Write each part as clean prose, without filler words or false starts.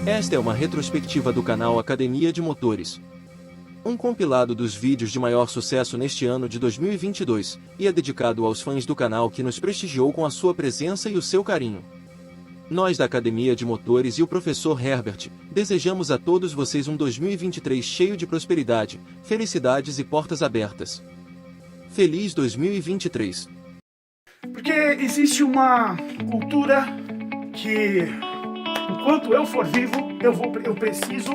Esta é uma retrospectiva do canal Academia de Motores. Um compilado dos vídeos de maior sucesso neste ano de 2022, e é dedicado aos fãs do canal que nos prestigiou com a sua presença e o seu carinho. Nós da Academia de Motores e o professor Herbert, desejamos a todos vocês um 2023 cheio de prosperidade, felicidades e portas abertas. Feliz 2023! Porque existe uma cultura que, enquanto eu for vivo, eu preciso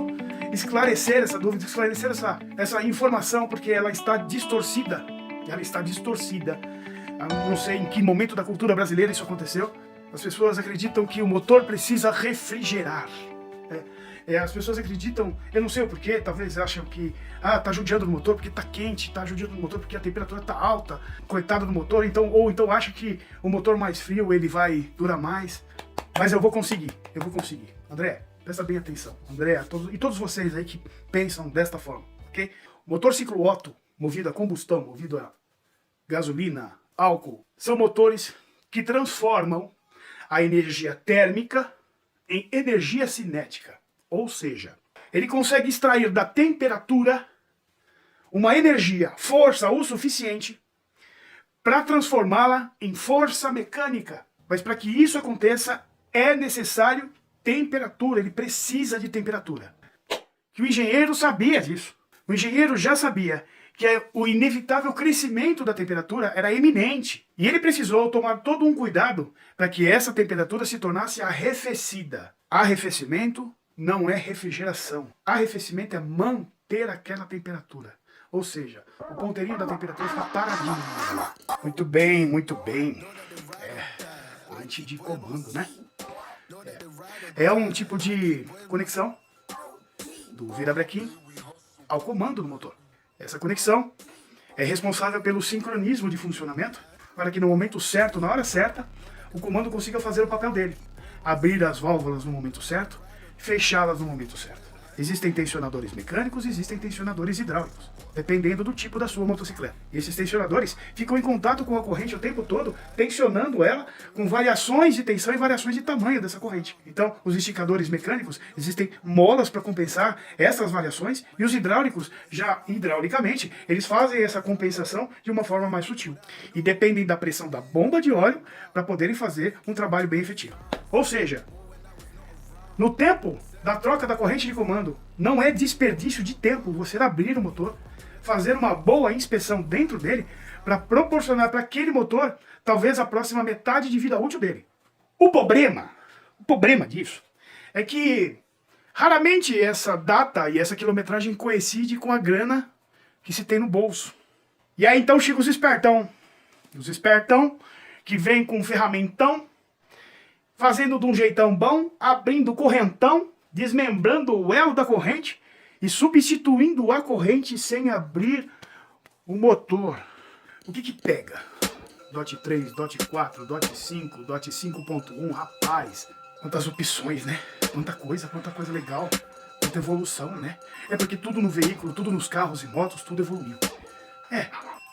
esclarecer essa dúvida, esclarecer essa informação, porque ela está distorcida. Ela está distorcida. Eu não sei em que momento da cultura brasileira isso aconteceu. As pessoas acreditam que o motor precisa refrigerar. As pessoas acreditam, eu não sei o porquê, talvez acham que tá judiando do motor porque tá quente, tá judiando do motor porque a temperatura tá alta, coitado do motor, ou então acham que o motor mais frio ele vai durar mais. Mas eu vou conseguir. André, presta bem atenção. André, todos vocês aí que pensam desta forma, ok? O motor ciclo Otto, movido a combustão, movido a gasolina, álcool, são motores que transformam a energia térmica em energia cinética. Ou seja, ele consegue extrair da temperatura uma energia, força o suficiente para transformá-la em força mecânica. Mas para que isso aconteça, é necessário temperatura, ele precisa de temperatura. Que o engenheiro sabia disso. O engenheiro já sabia que o inevitável crescimento da temperatura era iminente. E ele precisou tomar todo um cuidado para que essa temperatura se tornasse arrefecida. Arrefecimento não é refrigeração. Arrefecimento é manter aquela temperatura. Ou seja, o ponteirinho da temperatura está paradinho. Muito bem, muito bem. Antes de comando, né? É um tipo de conexão do virabrequim ao comando do motor. Essa conexão é responsável pelo sincronismo de funcionamento, para que no momento certo, na hora certa, o comando consiga fazer o papel dele. Abrir as válvulas no momento certo, fechá-las no momento certo. Existem tensionadores mecânicos e existem tensionadores hidráulicos, dependendo do tipo da sua motocicleta. E esses tensionadores ficam em contato com a corrente o tempo todo, tensionando ela com variações de tensão e variações de tamanho dessa corrente. Então, os esticadores mecânicos, existem molas para compensar essas variações, e os hidráulicos, já hidraulicamente, eles fazem essa compensação de uma forma mais sutil. E dependem da pressão da bomba de óleo para poderem fazer um trabalho bem efetivo. Ou seja, no tempo da troca da corrente de comando, não é desperdício de tempo você abrir o motor, fazer uma boa inspeção dentro dele, para proporcionar para aquele motor, talvez a próxima metade de vida útil dele. O problema disso, é que raramente essa data e essa quilometragem coincide com a grana que se tem no bolso. E aí então chegam os espertão que vem com um ferramentão, fazendo de um jeitão bom, abrindo o correntão, desmembrando o elo da corrente e substituindo a corrente sem abrir o motor. O que pega? DOT 3, DOT 4, DOT 5, DOT 5.1, rapaz, quantas opções, né? Quanta coisa legal, quanta evolução, né? É porque tudo no veículo, tudo nos carros e motos, tudo evoluiu.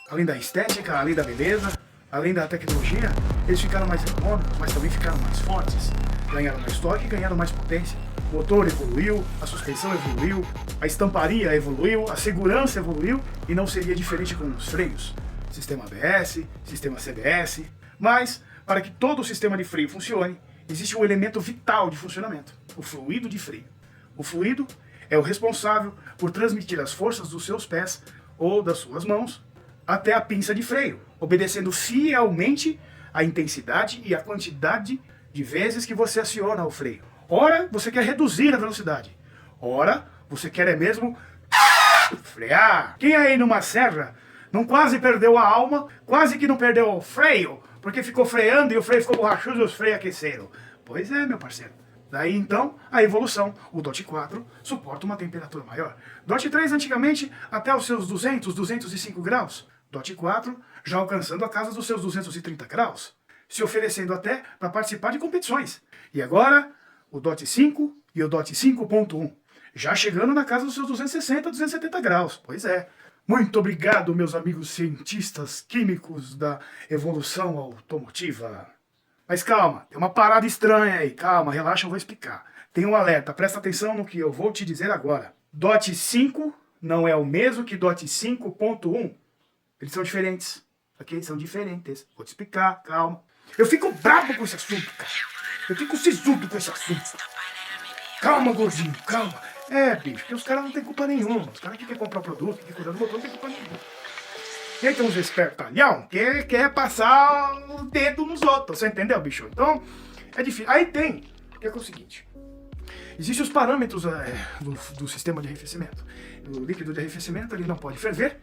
Além da estética, além da beleza, além da tecnologia, eles ficaram mais econômicos, mas também ficaram mais fortes. Ganharam mais torque, ganharam mais potência. O motor evoluiu, a suspensão evoluiu, a estamparia evoluiu, a segurança evoluiu, e não seria diferente com os freios. Sistema ABS, sistema CBS. Mas, para que todo o sistema de freio funcione, existe um elemento vital de funcionamento: o fluido de freio. O fluido é o responsável por transmitir as forças dos seus pés ou das suas mãos até a pinça de freio, obedecendo fielmente a intensidade e a quantidade de vezes que você aciona o freio. Ora, você quer reduzir a velocidade. Ora, você quer mesmo frear. Quem aí numa serra não quase perdeu a alma, quase que não perdeu o freio, porque ficou freando e o freio ficou borrachudo e os freios aqueceram? Pois é, meu parceiro. Daí então, a evolução. O DOT 4 suporta uma temperatura maior. DOT 3 antigamente até os seus 200, 205 graus. DOT 4 já alcançando a casa dos seus 230 graus. Se oferecendo até para participar de competições. E agora, o DOT 5 e o DOT 5.1, já chegando na casa dos seus 260, 270 graus. Pois é. Muito obrigado, meus amigos cientistas químicos da evolução automotiva. Mas calma, tem uma parada estranha aí. Calma, relaxa, eu vou explicar. tem um alerta, presta atenção no que eu vou te dizer agora. DOT 5 não é o mesmo que DOT 5.1. Eles são diferentes, ok? São diferentes. Vou te explicar, calma. Eu fico bravo com esse assunto, cara. Eu fico sisudo com esse assunto. Calma, gordinho, calma. Bicho, porque os caras não têm culpa nenhuma. Os caras que querem comprar produto, que querem cuidar do motor, não tem culpa nenhuma. E aí tem uns espertalhão que quer passar o dedo nos outros, você entendeu, bicho? Então, é difícil. Aí tem, que é o seguinte. Existem os parâmetros do sistema de arrefecimento. O líquido de arrefecimento ele não pode ferver.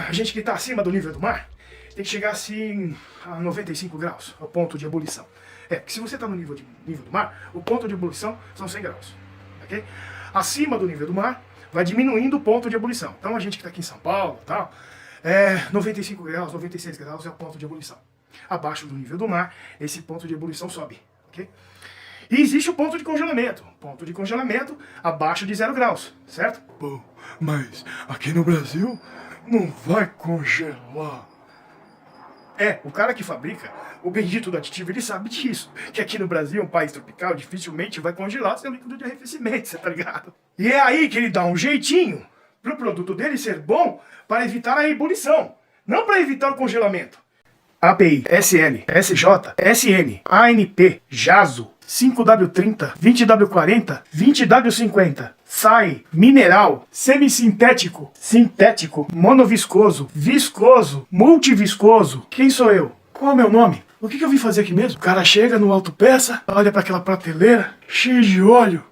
A gente que está acima do nível do mar tem que chegar assim a 95 graus, ao ponto de ebulição. Porque se você está no nível do mar, o ponto de ebulição são 100 graus. Okay? Acima do nível do mar, vai diminuindo o ponto de ebulição. Então a gente que está aqui em São Paulo e tal, 95 graus, 96 graus é o ponto de ebulição. Abaixo do nível do mar, esse ponto de ebulição sobe. Okay? E existe o ponto de congelamento. Ponto de congelamento abaixo de 0 graus, certo? Pô, mas aqui no Brasil não vai congelar. O cara que fabrica o bendito do aditivo, ele sabe disso. Que aqui no Brasil, um país tropical, dificilmente vai congelar seu líquido de arrefecimento, você tá ligado? E é aí que ele dá um jeitinho pro produto dele ser bom para evitar a ebulição, não para evitar o congelamento. API, SL, SJ, SN, ANP, JASO, 5W30, 20W40, 20W50, SAI, mineral, semissintético, sintético, monoviscoso, viscoso, multiviscoso. Quem sou eu? Qual é o meu nome? O que eu vim fazer aqui mesmo? O cara chega no autopeça, olha para aquela prateleira, cheio de óleo,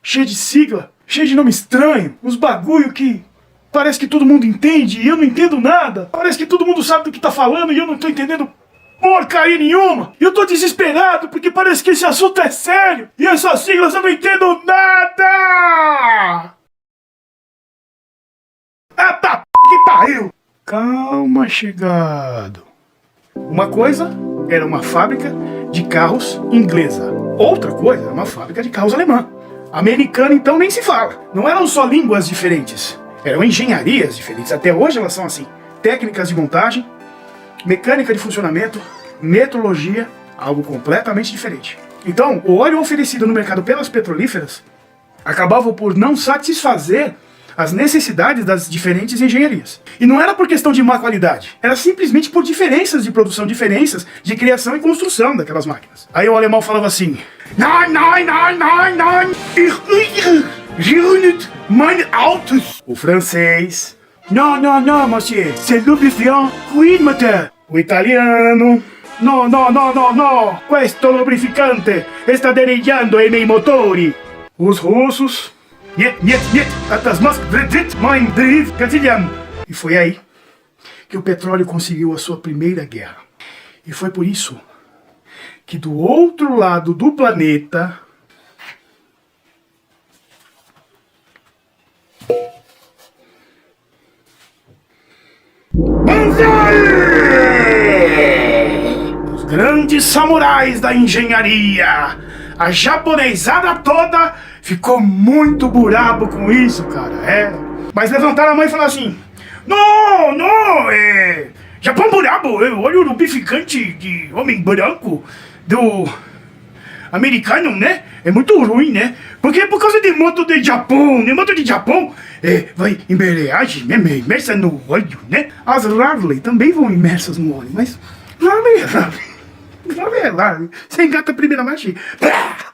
cheio de sigla, cheio de nome estranho, uns bagulho que parece que todo mundo entende e eu não entendo nada. Parece que todo mundo sabe do que tá falando e eu não tô entendendo porcaria nenhuma. E eu tô desesperado porque parece que esse assunto é sério. E essas siglas eu não entendo nada. Tá que pariu. Calma, chegado. Uma coisa era uma fábrica de carros inglesa. Outra coisa era uma fábrica de carros alemã. Americana então nem se fala. Não eram só línguas diferentes. Eram engenharias diferentes. Até hoje elas são assim. Técnicas de montagem, mecânica de funcionamento, metrologia, algo completamente diferente. Então, o óleo oferecido no mercado pelas petrolíferas acabava por não satisfazer as necessidades das diferentes engenharias. E não era por questão de má qualidade, era simplesmente por diferenças de produção, diferenças de criação e construção daquelas máquinas. Aí o alemão falava assim: Nein, nein, nein, nein, nein, meine Autos. O francês: Non, non, non, monsieur, c'est lubrifiant Queen Moteur. O italiano: No, no, no, no, no, questo lubrificante está danneggiando i miei motori. Os russos: Niet, niet, niet, das mask, mein drive, Catilham. E foi aí que o petróleo conseguiu a sua primeira guerra. E foi por isso que do outro lado do planeta Banzai! Os grandes samurais da engenharia, a japonesada toda ficou muito brabo com isso, cara, Mas levantaram a mão e falaram assim: Não, não, Japão brabo, olha o lubrificante de homem branco do americano, né? É muito ruim, né? Porque é por causa de moto de Japão, né? Moto de Japão vai embreagem, né? Imersa no óleo, né? As Harley também vão imersas no óleo, mas Harley é Harley. Você engata a primeira marcha e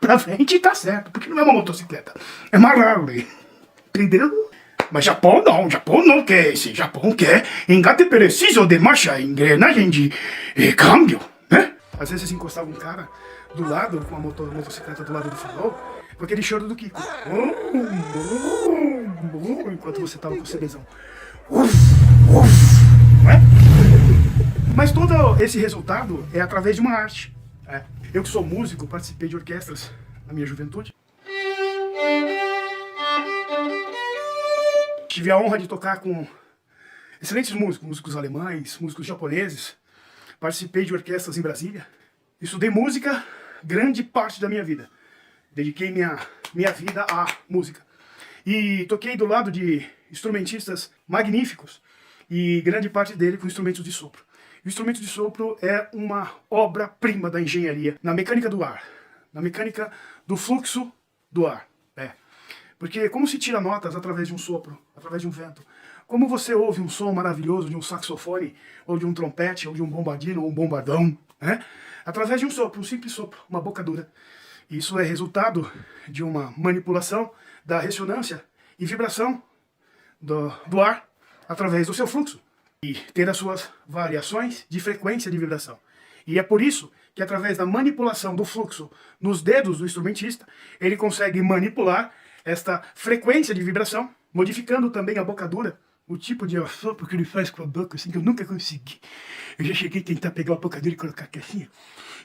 pra frente tá certo, porque não é uma motocicleta, é uma Harley, entendeu? Mas Japão não quer esse, Japão quer engate preciso de marcha, engrenagem de câmbio, né? Às vezes encostava um cara do lado, com a motocicleta do lado do farol, com aquele choro do Kiko, enquanto você tava com o CBzão, não é? Mas todo esse resultado é através de uma arte. Eu que sou músico, participei de orquestras na minha juventude. Tive a honra de tocar com excelentes músicos, músicos alemães, músicos japoneses. Participei de orquestras em Brasília. Estudei música grande parte da minha vida. Dediquei minha vida à música. E toquei do lado de instrumentistas magníficos. E grande parte dele com instrumentos de sopro. O instrumento de sopro é uma obra-prima da engenharia na mecânica do ar, na mecânica do fluxo do ar. Porque como se tira notas através de um sopro, através de um vento? Como você ouve um som maravilhoso de um saxofone, ou de um trompete, ou de um bombardino, ou um bombardão, né? Através de um sopro, um simples sopro, uma bocadura. Isso é resultado de uma manipulação da ressonância e vibração do ar através do seu fluxo. E ter as suas variações de frequência de vibração. E é por isso que através da manipulação do fluxo nos dedos do instrumentista, ele consegue manipular esta frequência de vibração, modificando também a bocadura, o tipo de sopro que ele faz com a boca, assim, que eu nunca consegui. Eu já cheguei a tentar pegar a bocadura e colocar aqui assim,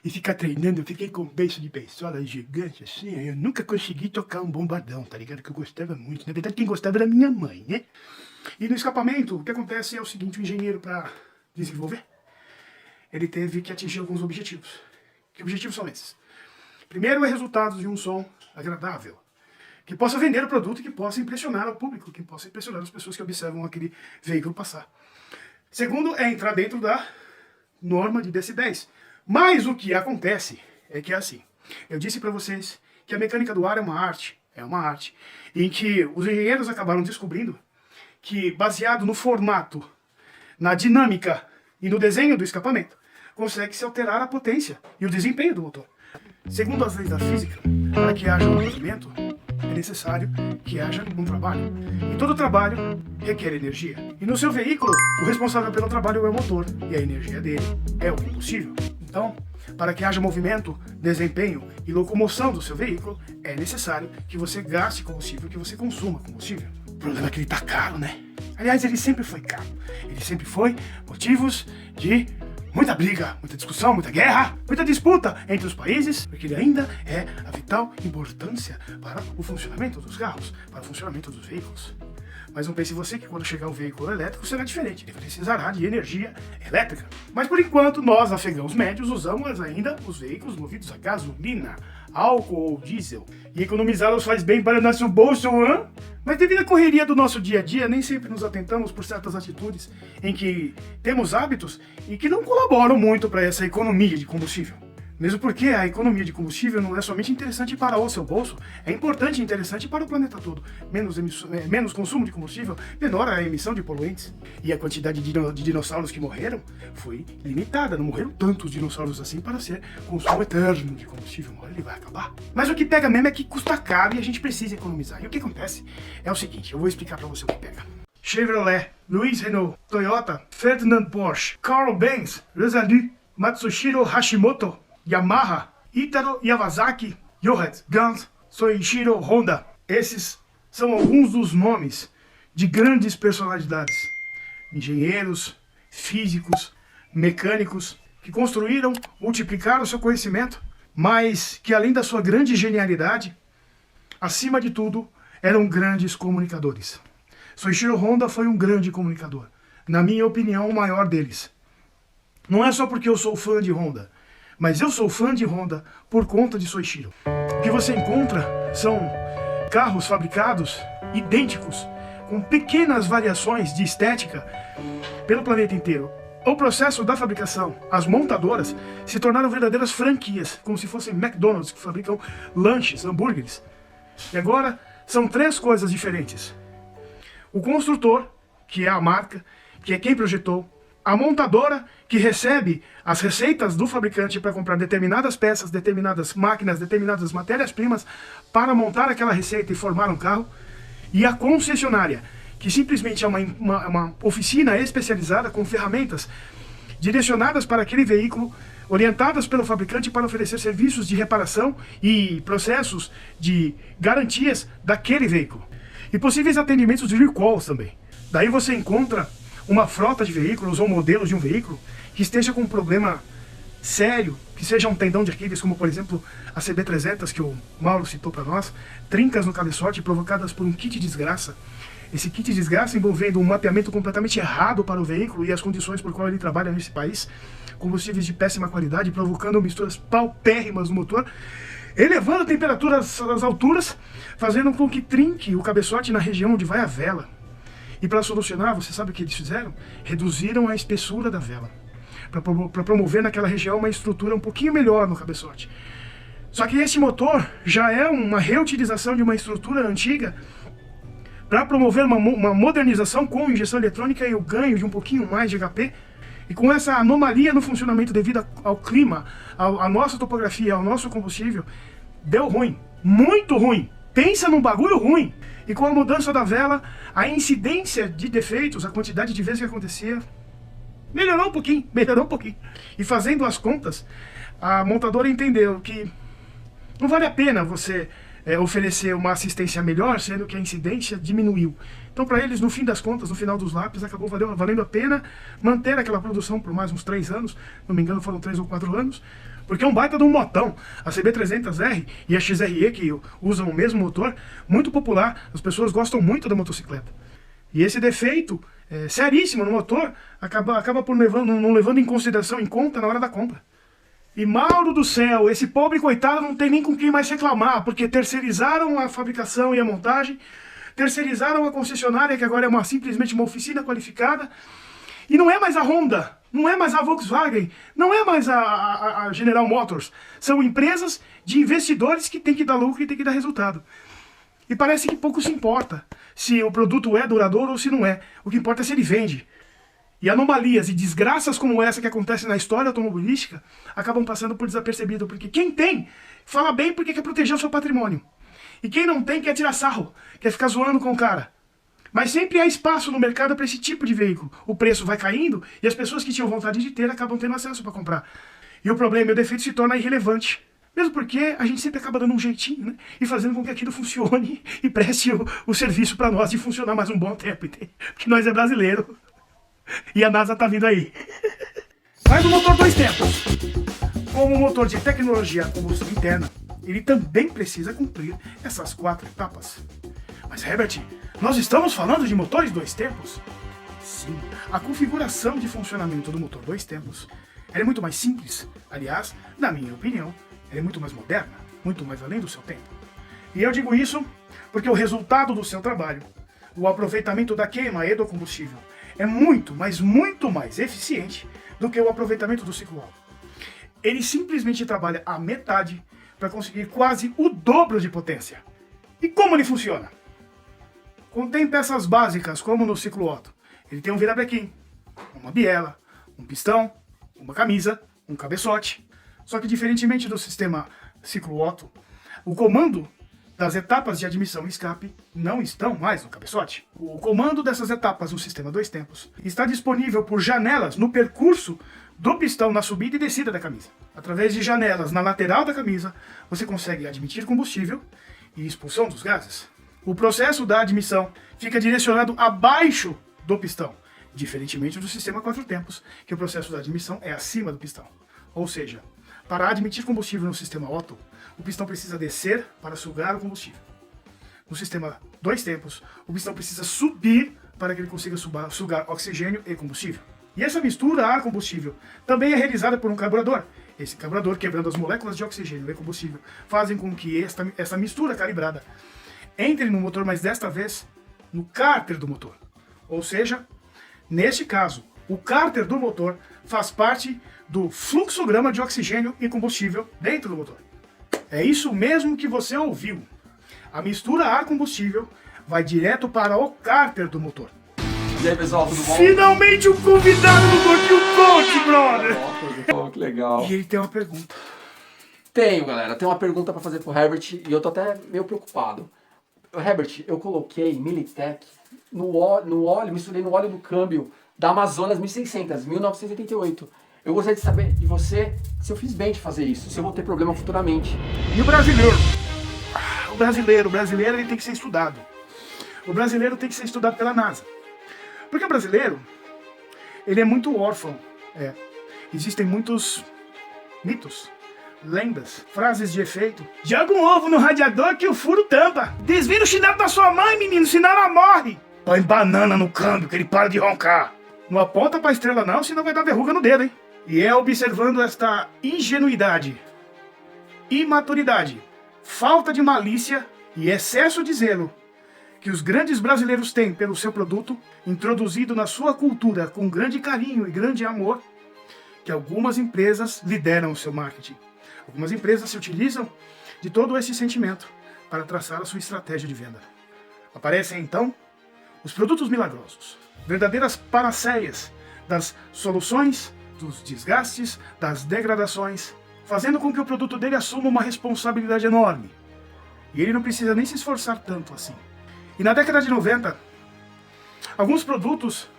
e ficar treinando, eu fiquei com um beiço de beisola gigante, assim, eu nunca consegui tocar um bombardão, tá ligado? Que eu gostava muito. Na verdade, quem gostava era minha mãe, né? E no escapamento, o que acontece é o seguinte, o engenheiro, para desenvolver, ele teve que atingir alguns objetivos. Que objetivos são esses? Primeiro é resultado de um som agradável, que possa vender o produto, que possa impressionar o público, que possa impressionar as pessoas que observam aquele veículo passar. Segundo é entrar dentro da norma de decibéis. Mas o que acontece é que é assim. Eu disse para vocês que a mecânica do ar é uma arte, em que os engenheiros acabaram descobrindo que, baseado no formato, na dinâmica e no desenho do escapamento, consegue-se alterar a potência e o desempenho do motor. Segundo as leis da física, para que haja um movimento, é necessário que haja um trabalho. E todo trabalho requer energia. E no seu veículo, o responsável pelo trabalho é o motor, e a energia dele é o combustível. Então, para que haja movimento, desempenho e locomoção do seu veículo, é necessário que você gaste combustível, que você consuma combustível. O problema é que ele está caro, né? Aliás, ele sempre foi caro. Ele sempre foi motivos de muita briga, muita discussão, muita guerra, muita disputa entre os países, porque ele ainda é a vital importância para o funcionamento dos carros, para o funcionamento dos veículos. Mas não pense você que quando chegar o veículo elétrico será diferente, ele precisará de energia elétrica. Mas por enquanto, nós, afegãos médios, usamos ainda os veículos movidos a gasolina, álcool ou diesel. E economizá-los faz bem para o nosso bolso, hein? Mas devido à correria do nosso dia a dia, nem sempre nos atentamos por certas atitudes em que temos hábitos e que não colaboram muito para essa economia de combustível. Mesmo porque a economia de combustível não é somente interessante para o seu bolso, é importante e interessante para o planeta todo. Menos consumo de combustível, menor a emissão de poluentes. E a quantidade de dinossauros que morreram foi limitada, não morreram tantos dinossauros assim para ser consumo eterno de combustível. Uma hora ele vai acabar. Mas o que pega mesmo é que custa caro e a gente precisa economizar. E o que acontece é o seguinte, eu vou explicar para você o que pega. Chevrolet, Louis Renault, Toyota, Ferdinand Porsche, Carl Benz, Renault, Matsushiro Hashimoto, Yamaha, Itaro Yawasaki, Yohet, Gans, Soichiro Honda. Esses são alguns dos nomes de grandes personalidades, engenheiros, físicos, mecânicos, que construíram, multiplicaram o seu conhecimento, mas que além da sua grande genialidade, acima de tudo, eram grandes comunicadores. Soichiro Honda foi um grande comunicador, na minha opinião, o maior deles. Não é só porque eu sou fã de Honda, mas eu sou fã de Honda por conta de Soichiro. O que você encontra são carros fabricados idênticos, com pequenas variações de estética pelo planeta inteiro. O processo da fabricação, as montadoras se tornaram verdadeiras franquias, como se fossem McDonald's, que fabricam lanches, hambúrgueres. E agora são três coisas diferentes. O construtor, que é a marca, que é quem projetou, a montadora, que recebe as receitas do fabricante para comprar determinadas peças, determinadas máquinas, determinadas matérias-primas para montar aquela receita e formar um carro, e a concessionária, que simplesmente é uma oficina especializada com ferramentas direcionadas para aquele veículo, orientadas pelo fabricante para oferecer serviços de reparação e processos de garantias daquele veículo. E possíveis atendimentos de recalls também. Daí você encontra uma frota de veículos ou modelos de um veículo que esteja com um problema sério, que seja um tendão de Aquiles, como por exemplo a CB300 que o Mauro citou para nós, trincas no cabeçote provocadas por um kit de desgraça. Esse kit de desgraça envolvendo um mapeamento completamente errado para o veículo e as condições por qual ele trabalha nesse país, combustíveis de péssima qualidade, provocando misturas paupérrimas no motor, elevando a temperatura às alturas, fazendo com que trinque o cabeçote na região onde vai a vela. E para solucionar, você sabe o que eles fizeram? Reduziram a espessura da vela, para promover naquela região uma estrutura um pouquinho melhor no cabeçote. Só que esse motor já é uma reutilização de uma estrutura antiga para promover uma modernização com injeção eletrônica e o ganho de um pouquinho mais de HP. E com essa anomalia no funcionamento devido ao clima, à nossa topografia, ao nosso combustível, deu ruim, muito ruim. Pensa num bagulho ruim. E com a mudança da vela, a incidência de defeitos, a quantidade de vezes que acontecia, melhorou um pouquinho. E fazendo as contas, a montadora entendeu que não vale a pena você oferecer uma assistência melhor, sendo que a incidência diminuiu. Então, para eles, no fim das contas, no final dos lápis, acabou valendo a pena manter aquela produção por mais uns 3 anos. Não me engano, foram 3 ou 4 anos. Porque é um baita de um motão. A CB300R e a XRE, que usam o mesmo motor, muito popular. As pessoas gostam muito da motocicleta. E esse defeito seríssimo no motor acaba por não levando em consideração, em conta na hora da compra. E Mauro do céu, esse pobre coitado não tem nem com quem mais reclamar, porque terceirizaram a fabricação e a montagem, terceirizaram a concessionária, que agora é simplesmente uma oficina qualificada, e não é mais a Honda, não é mais a Volkswagen, não é mais a General Motors. São empresas de investidores que têm que dar lucro e têm que dar resultado. E parece que pouco se importa se o produto é duradouro ou se não é. O que importa é se ele vende. E anomalias e desgraças como essa que acontecem na história automobilística acabam passando por desapercebido, porque quem tem, fala bem porque quer proteger o seu patrimônio. E quem não tem, quer tirar sarro, quer ficar zoando com o cara. Mas sempre há espaço no mercado para esse tipo de veículo. O preço vai caindo e as pessoas que tinham vontade de ter acabam tendo acesso para comprar. E o problema e o defeito se torna irrelevante. Mesmo porque a gente sempre acaba dando um jeitinho, né? E fazendo com que aquilo funcione e preste o serviço para nós de funcionar mais um bom tempo, entende? Porque nós é brasileiro. E a NASA tá vindo aí. Mas o motor 2 tempos, como motor de tecnologia a combustão interna, ele também precisa cumprir essas 4 etapas. Mas Herbert, nós estamos falando de motores 2 tempos? Sim, a configuração de funcionamento do motor 2 tempos é muito mais simples. Aliás, na minha opinião, ela é muito mais moderna, muito mais além do seu tempo. E eu digo isso porque o resultado do seu trabalho, o aproveitamento da queima e do combustível, é muito, mas muito mais eficiente do que o aproveitamento do ciclo alto. Ele simplesmente trabalha a metade para conseguir quase o dobro de potência. E como ele funciona? Contém peças básicas, como no ciclo Otto. Ele tem um virabrequim, uma biela, um pistão, uma camisa, um cabeçote. Só que diferentemente do sistema ciclo Otto, o comando das etapas de admissão e escape não estão mais no cabeçote. O comando dessas etapas no sistema 2 tempos está disponível por janelas no percurso do pistão na subida e descida da camisa. Através de janelas na lateral da camisa, você consegue admitir combustível e expulsão dos gases. O processo da admissão fica direcionado abaixo do pistão, diferentemente do sistema 4 tempos, que o processo da admissão é acima do pistão. Ou seja, para admitir combustível no sistema Otto, o pistão precisa descer para sugar o combustível. No sistema 2 tempos, o pistão precisa subir para que ele consiga sugar oxigênio e combustível. E essa mistura ar-combustível também é realizada por um carburador. Esse carburador, quebrando as moléculas de oxigênio e combustível, fazem com que essa mistura calibrada entre no motor, mas desta vez no cárter do motor. Ou seja, neste caso, o cárter do motor faz parte do fluxograma de oxigênio e combustível dentro do motor. É isso mesmo que você ouviu. A mistura ar-combustível vai direto para o cárter do motor. E aí, pessoal, tudo bom? Finalmente um convidado do Gordinho Coach, brother! Oh, que legal. E ele tem uma pergunta. Tenho, galera. Tem uma pergunta pra fazer pro Herbert e eu tô até meio preocupado. Herbert, eu coloquei Militech no óleo, misturei no óleo do câmbio da Amazonas 1600, 1988. Eu gostaria de saber de você se eu fiz bem de fazer isso, se eu vou ter problema futuramente. E o brasileiro? O brasileiro ele tem que ser estudado. O brasileiro tem que ser estudado pela NASA. Porque o brasileiro, ele é muito órfão. Existem muitos mitos, lendas, frases de efeito. Joga um ovo no radiador que o furo tampa. Desvira o chinelo da sua mãe, menino, senão ela morre. Põe banana no câmbio que ele para de roncar. Não aponta pra estrela não, senão vai dar verruga no dedo, hein? E é observando esta ingenuidade, imaturidade, falta de malícia e excesso de zelo que os grandes brasileiros têm pelo seu produto, introduzido na sua cultura com grande carinho e grande amor, que algumas empresas lideram o seu marketing. Algumas empresas se utilizam de todo esse sentimento para traçar a sua estratégia de venda. Aparecem então os produtos milagrosos, verdadeiras panaceias das soluções, dos desgastes, das degradações, fazendo com que o produto dele assuma uma responsabilidade enorme. E ele não precisa nem se esforçar tanto assim. E na década de 90, alguns produtos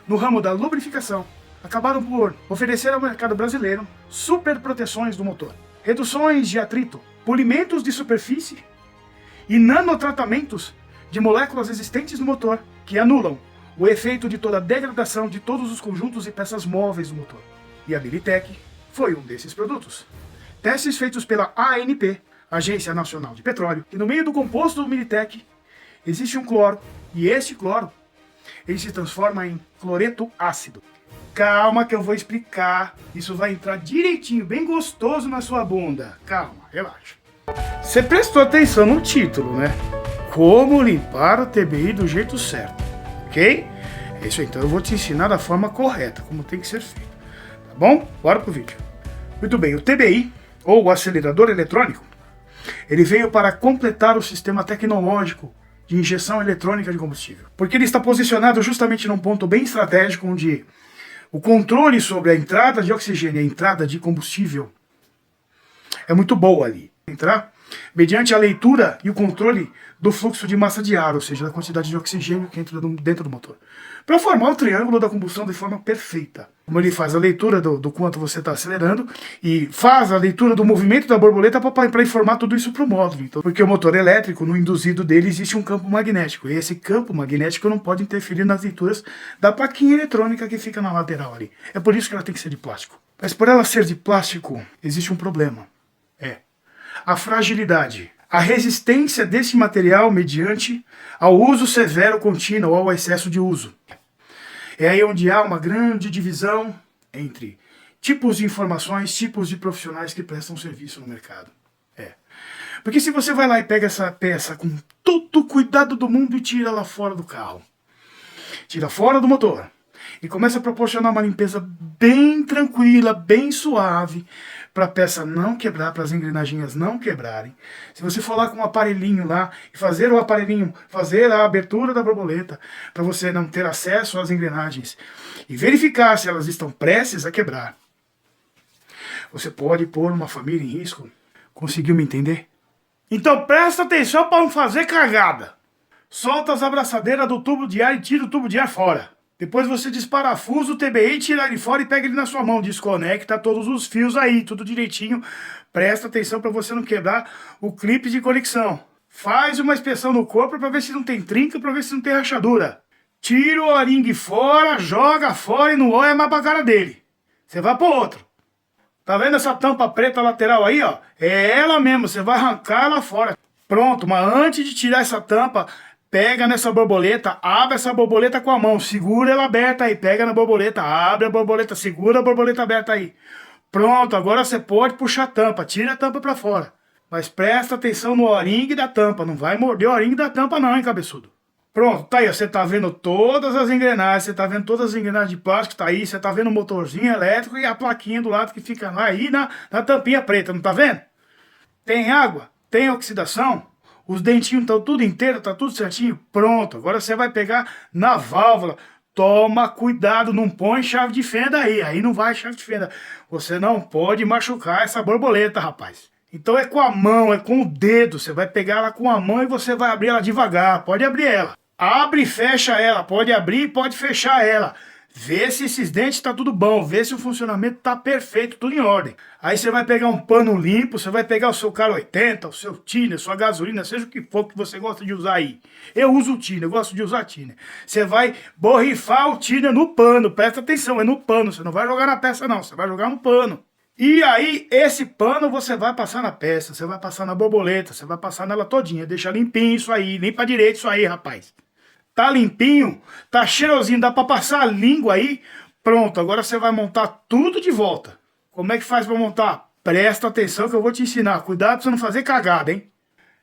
no ramo da lubrificação acabaram por oferecer ao mercado brasileiro super proteções do motor, reduções de atrito, polimentos de superfície e nanotratamentos de moléculas existentes no motor que anulam o efeito de toda a degradação de todos os conjuntos e peças móveis do motor. E a Militec foi um desses produtos. Testes feitos pela ANP, Agência Nacional de Petróleo, e no meio do composto do Militec existe um cloro, e esse cloro ele se transforma em cloreto ácido. Calma que eu vou explicar, isso vai entrar direitinho, bem gostoso na sua bunda. Calma, relaxa. Você prestou atenção no título, né? Como limpar o TBI do jeito certo, ok? É isso aí, então eu vou te ensinar da forma correta, como tem que ser feito, tá bom? Bora pro vídeo. Muito bem, o TBI, ou o acelerador eletrônico, ele veio para completar o sistema tecnológico de injeção eletrônica de combustível, porque ele está posicionado justamente num ponto bem estratégico, onde o controle sobre a entrada de oxigênio e a entrada de combustível é muito boa ali. Entrar mediante a leitura e o controle do fluxo de massa de ar, ou seja, da quantidade de oxigênio que entra dentro do motor, para formar o triângulo da combustão de forma perfeita. Como ele faz a leitura do quanto você está acelerando e faz a leitura do movimento da borboleta para informar tudo isso para o módulo. Então, porque o motor elétrico, no induzido dele, existe um campo magnético. E esse campo magnético não pode interferir nas leituras da plaquinha eletrônica que fica na lateral ali. É por isso que ela tem que ser de plástico. Mas por ela ser de plástico, existe um problema. A fragilidade, a resistência desse material mediante ao uso severo contínuo ou ao excesso de uso. É aí onde há uma grande divisão entre tipos de informações, tipos de profissionais que prestam serviço no mercado. Porque se você vai lá e pega essa peça com todo o cuidado do mundo e tira ela fora do carro, tira fora do motor, e começa a proporcionar uma limpeza bem tranquila, bem suave, para a peça não quebrar, para as engrenagens não quebrarem. Se você for lá com um aparelhinho lá e fazer o aparelhinho, fazer a abertura da borboleta, para você não ter acesso às engrenagens e verificar se elas estão prestes a quebrar, você pode pôr uma família em risco. Conseguiu me entender? Então presta atenção para não fazer cagada. Solta as abraçadeiras do tubo de ar e tira o tubo de ar fora. Depois você desparafusa o TBI, tira ele fora e pega ele na sua mão. Desconecta todos os fios aí, tudo direitinho. Presta atenção para você não quebrar o clipe de conexão. Faz uma inspeção no corpo para ver se não tem trinca, para ver se não tem rachadura. Tira o O-ring fora, joga fora e não olha mais pra cara dele. Você vai pro outro. Tá vendo essa tampa preta lateral aí, ó? É ela mesmo, você vai arrancar ela fora. Pronto, mas antes de tirar essa tampa, pega nessa borboleta, abre essa borboleta com a mão, segura ela aberta aí, pega na borboleta, abre a borboleta, segura a borboleta aberta aí. Pronto, agora você pode puxar a tampa, tira a tampa pra fora. Mas presta atenção no O-ring da tampa, não vai morder o O-ring da tampa não, hein, cabeçudo. Pronto, tá aí, você tá vendo todas as engrenagens, você tá vendo todas as engrenagens de plástico, tá aí, você tá vendo o motorzinho elétrico e a plaquinha do lado que fica lá aí na tampinha preta, não tá vendo? Tem água, tem oxidação. Os dentinhos estão tudo inteiro, tá tudo certinho. Pronto, agora você vai pegar na válvula. Toma cuidado, não põe chave de fenda aí não vai chave de fenda. Você não pode machucar essa borboleta, rapaz. Então é com a mão, é com o dedo. Você vai pegar ela com a mão e você vai abrir ela devagar. Pode abrir ela. Abre e fecha ela. Pode abrir e pode fechar ela. Vê se esses dentes tá tudo bom, vê se o funcionamento tá perfeito, tudo em ordem. Aí você vai pegar um pano limpo, você vai pegar o seu Cara 80, o seu thinner, sua gasolina, seja o que for que você gosta de usar aí. Eu uso o thinner, eu gosto de usar thinner. Você vai borrifar o thinner no pano, presta atenção, é no pano, você não vai jogar na peça não, você vai jogar no pano. E aí esse pano você vai passar na peça, você vai passar na borboleta, você vai passar nela todinha, deixa limpinho isso aí, limpa direito isso aí, rapaz. Tá limpinho, tá cheirosinho, dá pra passar a língua aí. Pronto, agora você vai montar tudo de volta. Como é que faz pra montar? Presta atenção que eu vou te ensinar. Cuidado pra você não fazer cagada, hein?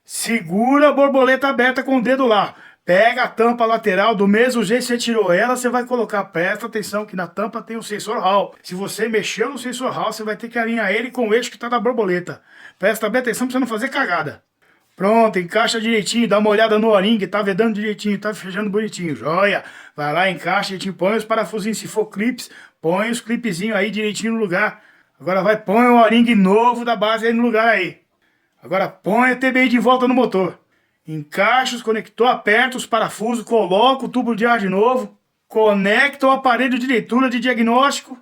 Segura a borboleta aberta com o dedo lá. Pega a tampa lateral, do mesmo jeito que você tirou ela, você vai colocar, presta atenção que na tampa tem o sensor Hall. Se você mexeu no sensor Hall, você vai ter que alinhar ele com o eixo que está na borboleta. Presta bem atenção para você não fazer cagada. Pronto, encaixa direitinho, dá uma olhada no O-ring, tá vedando direitinho, tá fechando bonitinho, joia. Vai lá, encaixa direitinho, põe os parafusinhos, se for clips, põe os clipezinhos aí direitinho no lugar. Agora vai, põe o O-ring novo da base aí no lugar aí. Agora põe a TBI de volta no motor. Encaixa os conectores, aperta os parafusos, coloca o tubo de ar de novo, conecta o aparelho de leitura de diagnóstico.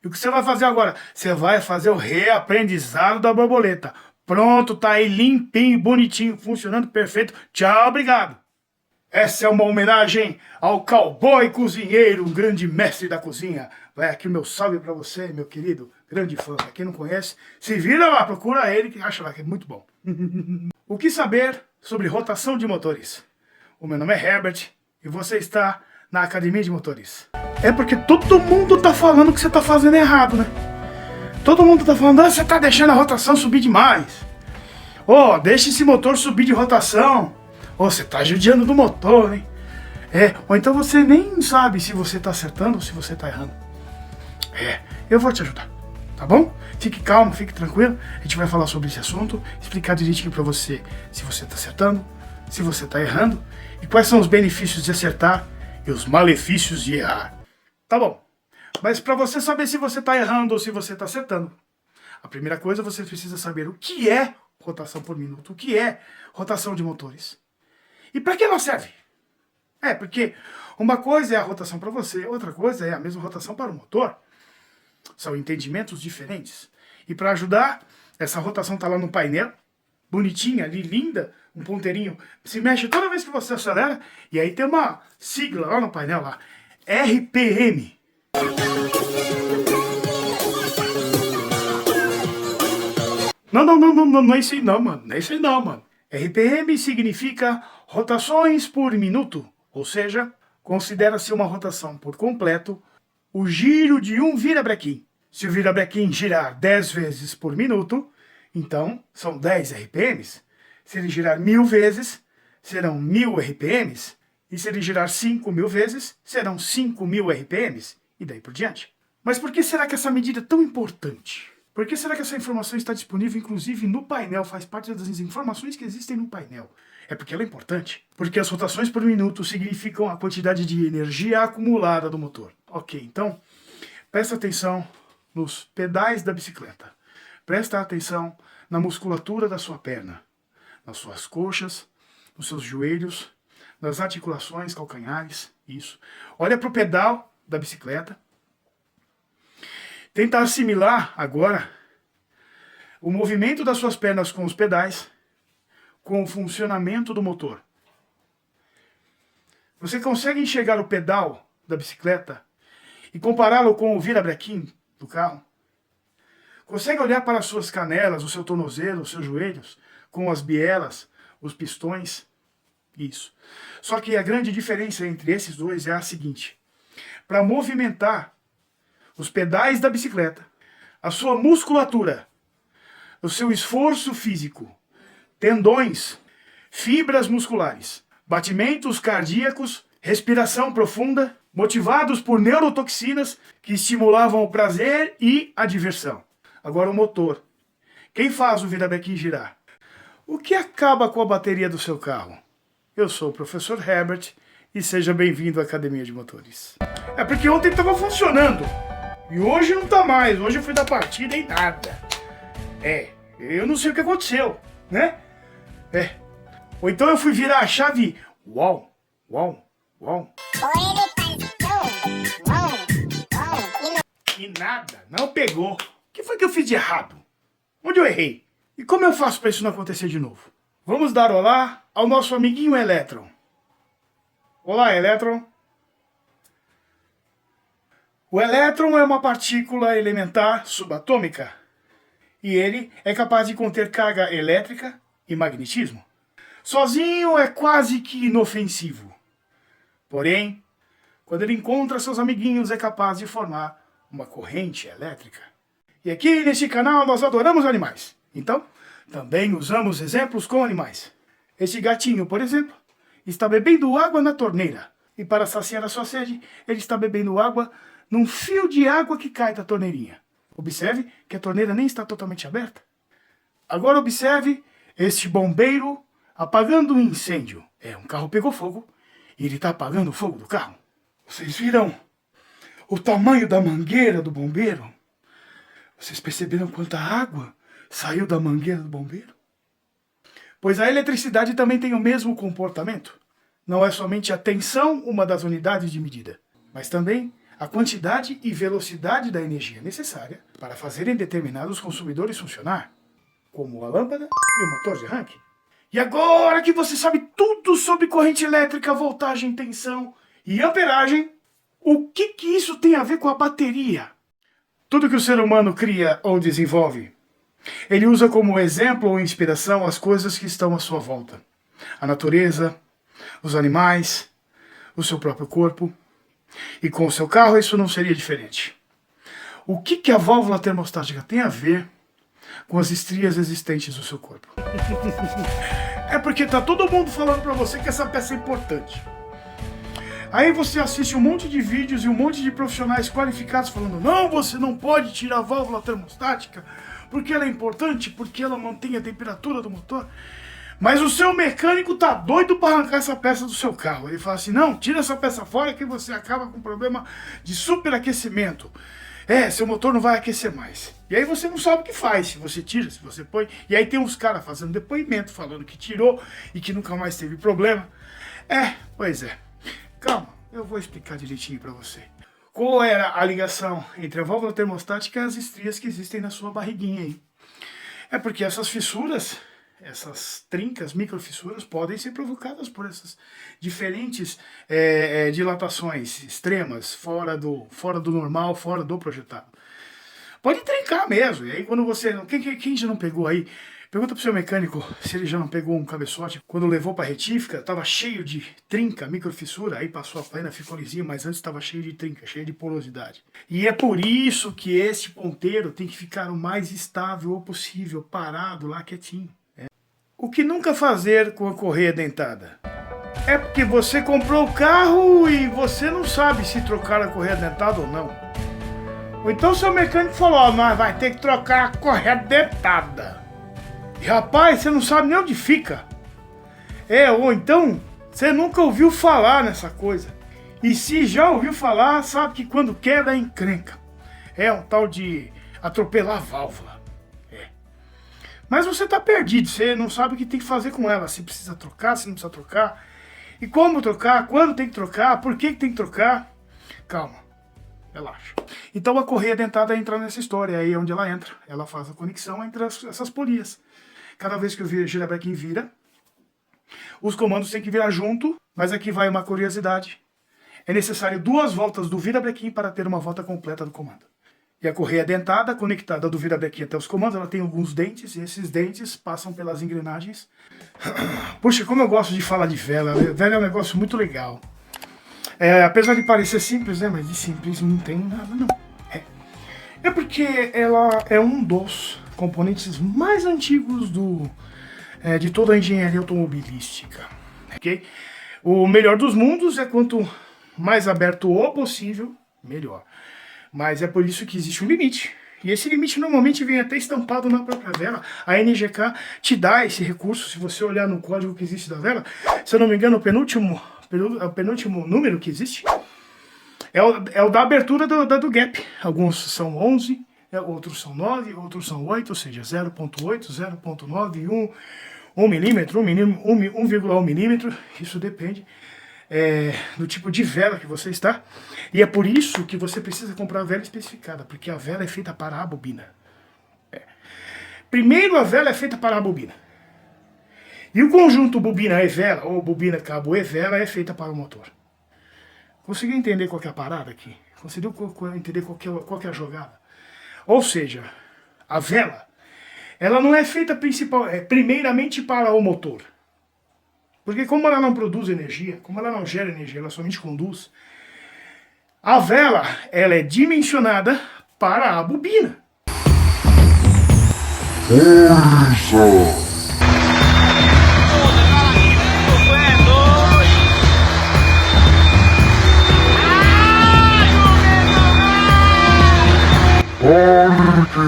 E o que você vai fazer agora? Você vai fazer o reaprendizado da borboleta. Pronto, tá aí limpinho, bonitinho, funcionando perfeito. Tchau, obrigado. Essa é uma homenagem ao cowboy cozinheiro, um grande mestre da cozinha. Vai aqui o meu salve pra você, meu querido, grande fã. Pra quem não conhece, se vira lá, procura ele que acha lá que é muito bom. O que saber sobre rotação de motores? O meu nome é Herbert e você está na Academia de Motores. É porque todo mundo tá falando que você tá fazendo errado, né? Todo mundo tá falando, você tá deixando a rotação subir demais. Deixa esse motor subir de rotação. Você tá judiando do motor, hein? Ou então você nem sabe se você tá acertando ou se você tá errando. Eu vou te ajudar, tá bom? Fique calmo, fique tranquilo. A gente vai falar sobre esse assunto, explicar direitinho pra você se você tá acertando, se você tá errando e quais são os benefícios de acertar e os malefícios de errar. Tá bom, mas para você saber se você está errando ou se você está acertando, a primeira coisa você precisa saber o que é rotação por minuto, o que é rotação de motores. E para que ela serve? Porque uma coisa é a rotação para você, outra coisa é a mesma rotação para o motor. São entendimentos diferentes. E para ajudar, essa rotação está lá no painel, bonitinha ali, linda, um ponteirinho, se mexe toda vez que você acelera, e aí tem uma sigla lá no painel, lá, RPM. Não é isso aí não, mano. Não é isso aí não, mano. RPM significa rotações por minuto, ou seja, considera-se uma rotação por completo o giro de um virabrequim. Se o virabrequim girar 10 vezes por minuto, então são 10 RPMs. Se ele girar 1000 vezes, serão 1000 RPMs. E se ele girar 5000 vezes, serão 5000 RPMs. E daí por diante. Mas por que será que essa medida é tão importante? Por que será que essa informação está disponível, inclusive, no painel? Faz parte das informações que existem no painel. É porque ela é importante. Porque as rotações por minuto significam a quantidade de energia acumulada do motor. Ok, então, presta atenção nos pedais da bicicleta. Presta atenção na musculatura da sua perna, nas suas coxas, nos seus joelhos, nas articulações, calcanhares, isso. Olha para o pedal da bicicleta. Tenta assimilar agora o movimento das suas pernas com os pedais, com o funcionamento do motor. Você consegue enxergar o pedal da bicicleta e compará-lo com o virabrequim do carro? Consegue olhar para as suas canelas, o seu tornozelo, os seus joelhos, com as bielas, os pistões? Isso. Só que a grande diferença entre esses dois é a seguinte. Para movimentar os pedais da bicicleta, a sua musculatura, o seu esforço físico, tendões, fibras musculares, batimentos cardíacos, respiração profunda, motivados por neurotoxinas que estimulavam o prazer e a diversão. Agora o motor. Quem faz o virabrequim girar? O que acaba com a bateria do seu carro? Eu sou o professor Herbert e seja bem-vindo à Academia de Motores. É porque ontem estava funcionando e hoje não está mais. Hoje eu fui da partida e nada. Eu não sei o que aconteceu, né? Ou então eu fui virar a chave. Uau. E nada, não pegou. O que foi que eu fiz de errado? Onde eu errei? E como eu faço para isso não acontecer de novo? Vamos dar olá ao nosso amiguinho Elétron. Olá, Elétron. O elétron é uma partícula elementar subatômica e ele é capaz de conter carga elétrica e magnetismo. Sozinho é quase que inofensivo. Porém, quando ele encontra seus amiguinhos, é capaz de formar uma corrente elétrica. E aqui neste canal nós adoramos animais. Então, também usamos exemplos com animais. Esse gatinho, por exemplo, está bebendo água na torneira. E para saciar a sua sede, ele está bebendo água num fio de água que cai da torneirinha. Observe que a torneira nem está totalmente aberta. Agora observe este bombeiro apagando um incêndio. Um carro pegou fogo e ele está apagando o fogo do carro. Vocês viram o tamanho da mangueira do bombeiro? Vocês perceberam quanta água saiu da mangueira do bombeiro? Pois a eletricidade também tem o mesmo comportamento. Não é somente a tensão uma das unidades de medida, mas também a quantidade e velocidade da energia necessária para fazerem determinados consumidores funcionar, como a lâmpada e o motor de arranque. E agora que você sabe tudo sobre corrente elétrica, voltagem, tensão e amperagem, o que isso tem a ver com a bateria? Tudo que o ser humano cria ou desenvolve, ele usa como exemplo ou inspiração as coisas que estão à sua volta. A natureza, os animais, o seu próprio corpo. E com o seu carro isso não seria diferente. O que a válvula termostática tem a ver com as estrias existentes no seu corpo? É porque tá todo mundo falando pra você que essa peça é importante. Aí você assiste um monte de vídeos e um monte de profissionais qualificados falando: não, você não pode tirar a válvula termostática porque ela é importante, porque ela mantém a temperatura do motor. Mas o seu mecânico tá doido para arrancar essa peça do seu carro. Ele fala assim: não, tira essa peça fora que você acaba com problema de superaquecimento. Seu motor não vai aquecer mais. E aí você não sabe o que faz, se você tira, se você põe. E aí tem uns caras fazendo depoimento, falando que tirou e que nunca mais teve problema. Pois é. Calma, eu vou explicar direitinho para você. Qual era a ligação entre a válvula termostática e as estrias que existem na sua barriguinha aí? É porque essas fissuras, essas trincas, microfissuras, podem ser provocadas por essas diferentes dilatações extremas, fora do normal, fora do projetado. Pode trincar mesmo. E aí quando você... Quem já não pegou aí? Pergunta pro seu mecânico se ele já não pegou um cabeçote. Quando levou pra retífica, tava cheio de trinca, microfissura, aí passou a plena, ficou lisinho, mas antes estava cheio de trinca, cheio de porosidade. E é por isso que este ponteiro tem que ficar o mais estável possível, parado lá, quietinho. O que nunca fazer com a correia dentada? É porque você comprou o carro e você não sabe se trocar a correia dentada ou não. Ou então seu mecânico falou: nós vai ter que trocar a correia dentada. E rapaz, você não sabe nem onde fica. Ou então, você nunca ouviu falar nessa coisa. E se já ouviu falar, sabe que quando queda é encrenca. É um tal de atropelar a válvula. Mas você tá perdido, você não sabe o que tem que fazer com ela. Se precisa trocar, se não precisa trocar. E como trocar, quando tem que trocar, por que tem que trocar. Calma, relaxa. Então a correia dentada entra nessa história, aí é onde ela entra. Ela faz a conexão entre essas polias. Cada vez que o girabrequim vira, os comandos têm que virar junto, mas aqui vai uma curiosidade. É necessário 2 voltas do virabrequim para ter uma volta completa do comando. E a correia dentada, conectada do virabrequim até os comandos, ela tem alguns dentes, e esses dentes passam pelas engrenagens. Puxa, como eu gosto de falar de vela. Vela é um negócio muito legal. Apesar de parecer simples, né? Mas de simples não tem nada, não. É porque ela é um dos componentes mais antigos de toda a engenharia automobilística. Okay? O melhor dos mundos é quanto mais aberto o possível, melhor. Mas é por isso que existe um limite. E esse limite normalmente vem até estampado na própria vela. A NGK te dá esse recurso. Se você olhar no código que existe da vela, se eu não me engano, o penúltimo número que existe é o da abertura do gap. Alguns são 11, outros são 9, outros são 8, ou seja, 0.8, 0.9, 1 milímetro, 1,1 milímetro. Isso depende do tipo de vela que você está. E é por isso que você precisa comprar a vela especificada, porque a vela é feita para a bobina. Primeiro a vela é feita para a bobina. E o conjunto bobina e vela, ou bobina, cabo e vela, é feita para o motor. Conseguiu entender qual que é a parada aqui? Conseguiu entender qual que é a jogada? Ou seja, a vela, ela não é feita primeiramente para o motor. Porque como ela não produz energia, como ela não gera energia, ela somente conduz, a vela, ela é dimensionada para a bobina. Isso! Torque!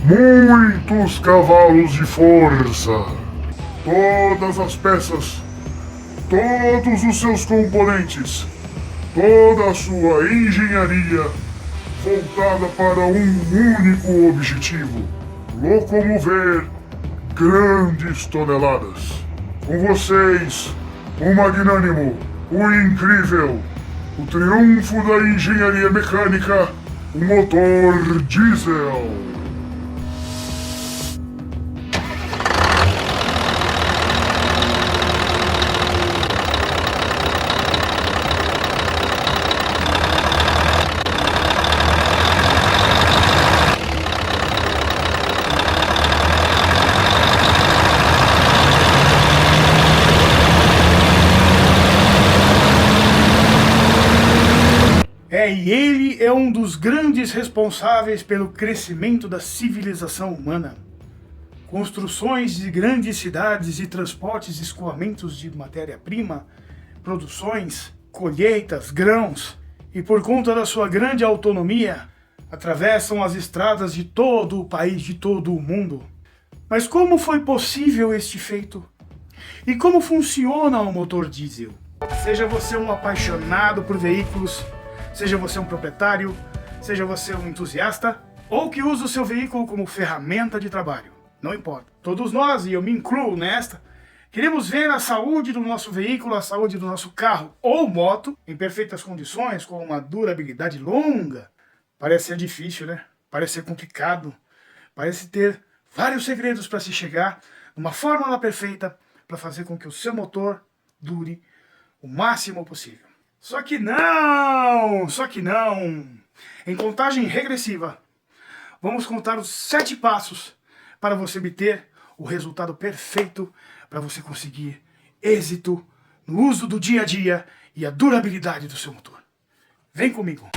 Muitos cavalos de força, todas as peças, todos os seus componentes, toda a sua engenharia voltada para um único objetivo: locomover grandes toneladas. Com vocês, o magnânimo, o incrível, o triunfo da engenharia mecânica, o motor diesel. E ele é um dos grandes responsáveis pelo crescimento da civilização humana. Construções de grandes cidades e transportes e escoamentos de matéria-prima, produções, colheitas, grãos, e por conta da sua grande autonomia, atravessam as estradas de todo o país, de todo o mundo. Mas como foi possível este feito? E como funciona o motor diesel? Seja você um apaixonado por veículos, seja você um proprietário, seja você um entusiasta, ou que usa o seu veículo como ferramenta de trabalho. Não importa. Todos nós, e eu me incluo nesta, queremos ver a saúde do nosso veículo, a saúde do nosso carro ou moto em perfeitas condições, com uma durabilidade longa. Parece ser difícil, né? Parece ser complicado. Parece ter vários segredos para se chegar numa fórmula perfeita para fazer com que o seu motor dure o máximo possível. Só que não! Em contagem regressiva, vamos contar os 7 passos para você obter o resultado perfeito, para você conseguir êxito no uso do dia a dia e a durabilidade do seu motor. Vem comigo!